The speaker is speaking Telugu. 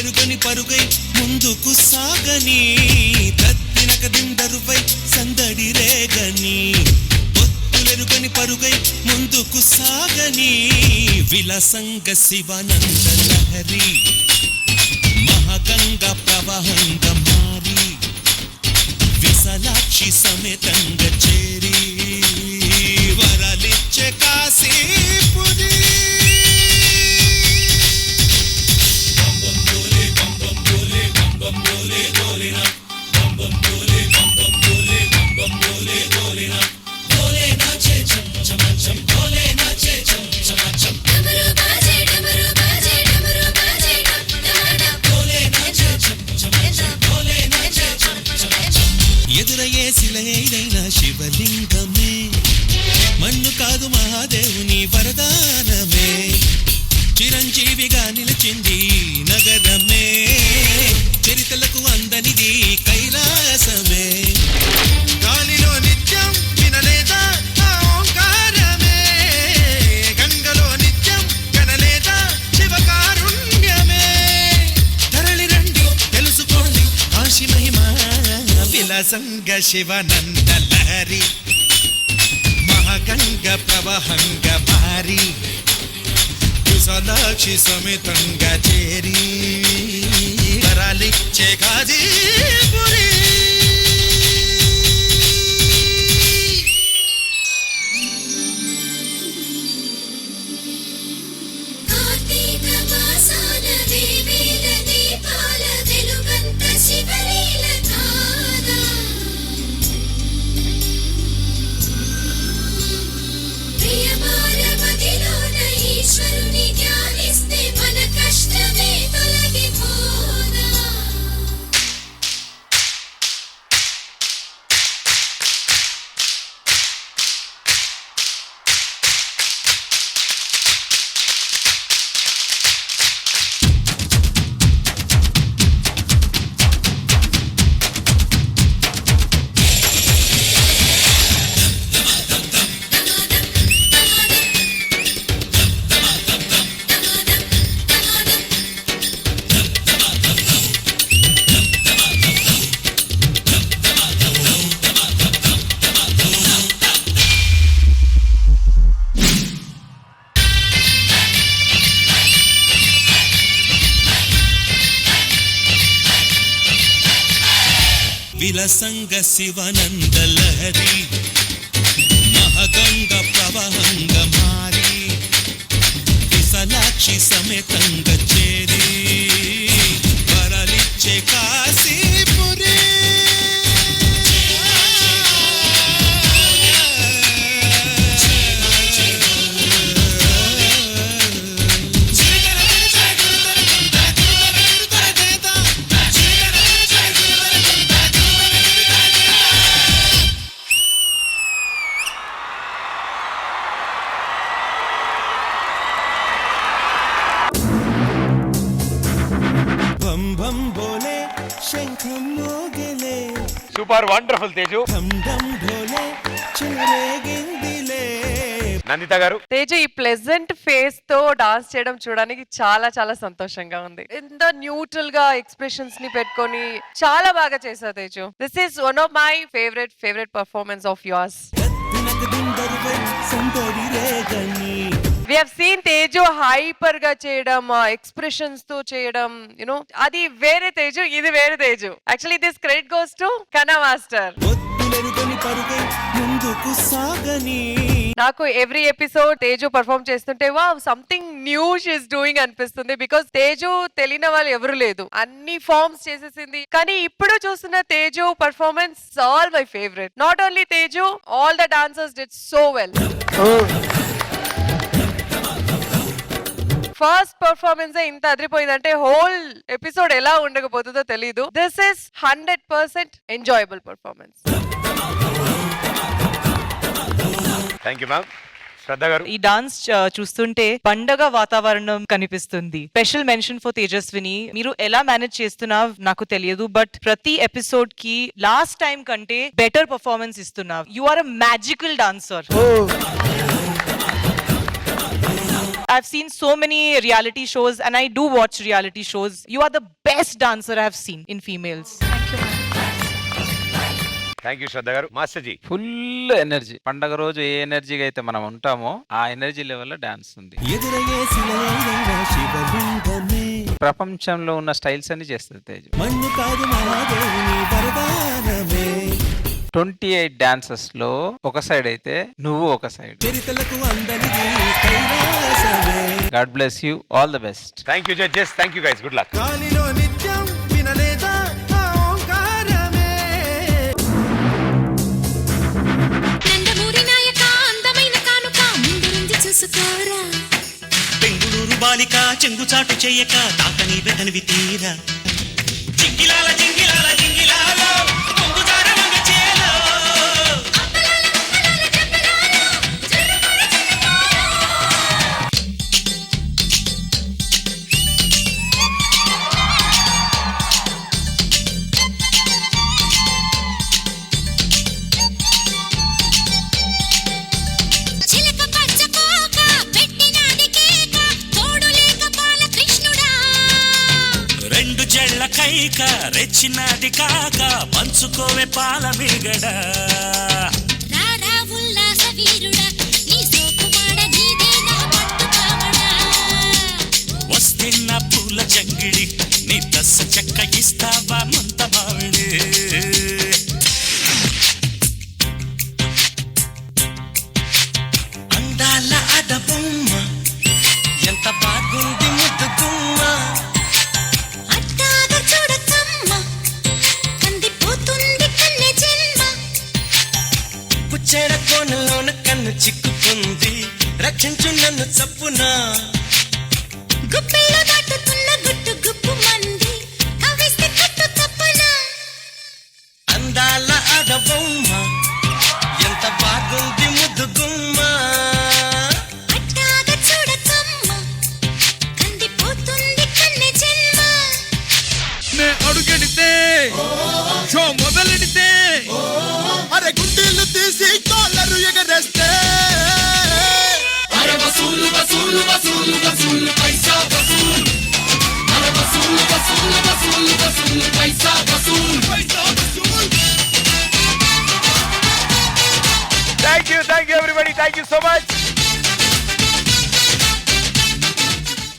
ఒత్తులెరుగని పరుగై ముందుకు సాగని తత్తినక దిండరుపై సందడి రేగని ఒత్తులెరుగని పరుగై ముందుకు సాగని విలసంగ శివానంద లహరి మహాగంగా ప్రవాహంగా మారి విశాలాక్షి సమేతంగా చేరి వరలిచ్చే కాశీపురి ఎదురయ్యే శిలైన శివలింగమే మన్ను కాదు మహాదేవుని వరదానమే చిరంజీవిగా నిలిచింది నగరమే చరితలకు అందనిది కైలాసమే గాలిలో నిత్యం వినలేదా ఓంకారమే గంగలో నిత్యం కనలేదా శివకారుణ్యమే తరలి రండి తెలుసుకోండి కాశీ మహిమ విలసంగ శివానంద లహరి మహాగంగ ప్రవాహంగ మారి విశాలాక్షి సమేతంగా చేరి వరాలిచ్చే కాశీపురి విలసంగ శివానంద లహరి మహాగంగ ప్రవాహంగ మారి విశాలాక్షి సమేతంగా చేరి వరలిచ్చే కాశీపురి సూపర్ వండర్ఫుల్ తేజు. నందిత గారు, తేజు ఈ ప్లెజెంట్ ఫేస్ తో డాన్స్ చేయడం చూడడానికి చాలా చాలా సంతోషంగా ఉంది. ఎంత న్యూట్రల్ గా ఎక్స్ప్రెషన్స్ ని పెట్టుకొని చాలా బాగా చేశారు Teju. This is one of my favourite performance of yours. We have seen Teju hyper గా చేయడం, ఎక్స్ప్రెషన్స్ తో చేయడం, యునో అది వేరే తేజు, ఇది వేరే Teju. Actually this credit goes to కన్నా మాస్టర్. నాకు ఎవ్రీ ఎపిసోడ్ తేజు పర్ఫార్మ్ చేస్తుంటే wow something new she is doing అనిపిస్తుంది. బికాస్ తేజు తెలియని వాళ్ళు ఎవరు లేదు, అన్ని ఫార్మ్స్ చేసేసింది. కానీ ఇప్పుడు చూస్తున్న Teju performance all my favourite. Not only Teju, all the dancers did so well. First performance ఇంత అదిరిపోయిందంటే హోల్ ఎపిసోడ్ ఎలా ఉండకపోతుందో తెలీదు. This is 100% enjoyable performance. Thank you ma'am. Shraddha garu, ఈ డాన్స్ చూస్తుంటే పండగ వాతావరణం కనిపిస్తుంది. Special mention for Tejaswini. మీరు ఎలా మేనేజ్ చేస్తున్నావు నాకు తెలియదు, బట్ ప్రతి ఎపిసోడ్ కి లాస్ట్ టైం కంటే బెటర్ పర్ఫార్మెన్స్ ఇస్తున్నావు. You are a magical dancer. I've seen so many reality shows and I do watch reality shows. You are the best dancer I've seen in females. Thank you Shraddha garu. Master ji. Full energy. పండగ రోజు ఏ ఎనర్జీగా అయితే మనం ఉంటామో ఆ ఎనర్జీ లెవెల్లో డాన్స్ ఉంది. ఎదురయ్యే శిలయంగా శివలింగమే ప్రపంచంలో ఉన్న స్టైల్స్ అన్ని చేస్తుంది తేజు. మన్ను కాదు మహాదేవుని వరదానమే 28 డాన్సెస్ లో ఒక సైడ్ అయితే నువ్వు ఒక సైడ్. చరితలకు అందనిది కైలాసమే God bless you, all the best. Thank you judges, thank you guys, good luck. గాలిలో నిత్యం వినలేదా ఆ ఓంకారమే నందమూరి నాయక అందమైన కానుక ముందుంది చూసుకోరా. బెంగుళూరు బాలిక చెంగుచాటు చెయ్యక తాకని వెదనివి తీరా జింగిలాల జింగిలాల జింగిలాలో కొంగుదార వంగ చేలో చిలక పచ్చ కోక పెట్టినాది కేక తోడు లేక బాలకృష్ణుడా. రెండు జళ్ళ కైక రెచ్చినది కాక పంచుకోవే పాల మీగడ రారా ఉల్లాస వీరుడా నీ సోకు మాడ నీదే నా పట్టు కావడా. వస్తే నా పూల జంగిడి నీ దస్స చెక్క ఇస్తావా ముంత మావిడి అందాల అడబొమ్మ ఎంత బాగుంది ముద్దు గుమ్మ అట్టాగా చూడకమ్మ కందిపోతుంది కన్నె జన్మ. పుచ్చేడ కోనలోన కన్ను చిక్కుకుంది రక్షించు నన్ను చప్పునా గుప్పెల్లో దాటుతున్న గుట్టు గుప్పు మంది కవిస్తే కట్టు తప్పనా. అందాల అడబొమ్మ ఎంత బాగుంది ముద్దు గుమ్మ అట్టాగా చూడకమ్మ కందిపోతుంది కన్నె జన్మ. నే అడుగెడితే షో మొదలెడితే అరే గుండీలు తీసి కాలరు ఎగరేస్తే అరే వసూలు వసూలు వసూలు వసూలు పైసా వసూలు అరే వసూలు వసూలు వసూలు వసూలు పైసా వసూలు పైసా వసూలు. Thank you everybody, thank you so much.